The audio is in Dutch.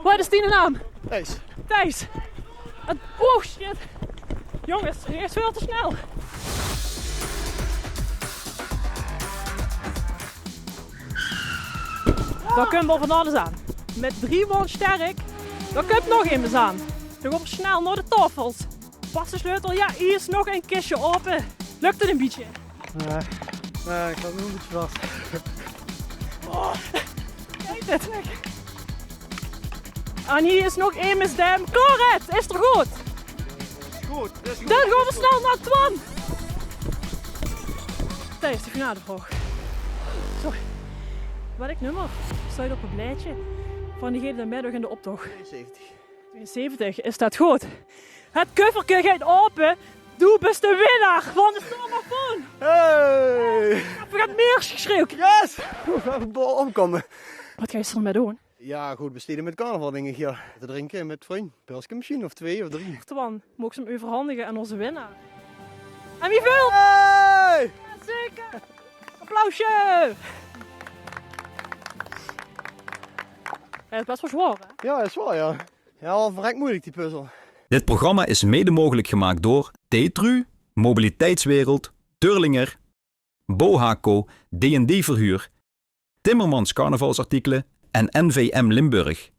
Wat is die naam? Thijs. Thijs. Oh shit. Jongens, hij is veel te snel. Dan kun je wel van alles aan. Met 3 man sterk, dan kun je nog immers aan. Dan gaan we snel naar de tafels. Pas de sleutel, ja, hier is nog een kistje open. Lukt het een beetje? Nee, ik had nog een beetje vast. Oh, kijk dit. En hier is nog één misdem. Klaar het, is er goed? Is goed, is goed. Dan gaan we snel naar Twan. Tijdens de finale vraag. Zo, wat ik nummer? Staat op een blaadje van diegene die middag in de optocht. 72. 72, is dat goed? Het kuffertje gaat open. Doe best de winnaar van de Stormafoon. Hey! We gaan meer geschreeuwd. Yes! We gaan omkomen. Wat ga je er met doen? Ja, goed besteden met carnaval denk ik, ja. Te drinken met vriend. Pilsje misschien, of 2 of 3. Twan, mogen ze hem overhandigen aan onze winnaar. En wie wil? Hey! Zeker! Applausje! Het is best wel zwaar, hè? Ja, dat is waar, ja. Ja, wel verrekt moeilijk die puzzel. Dit programma is mede mogelijk gemaakt door Tetru, Mobiliteitswereld, Turlinger, Bohaco, D&D Verhuur, Timmermans Carnavalsartikelen en NVM Limburg.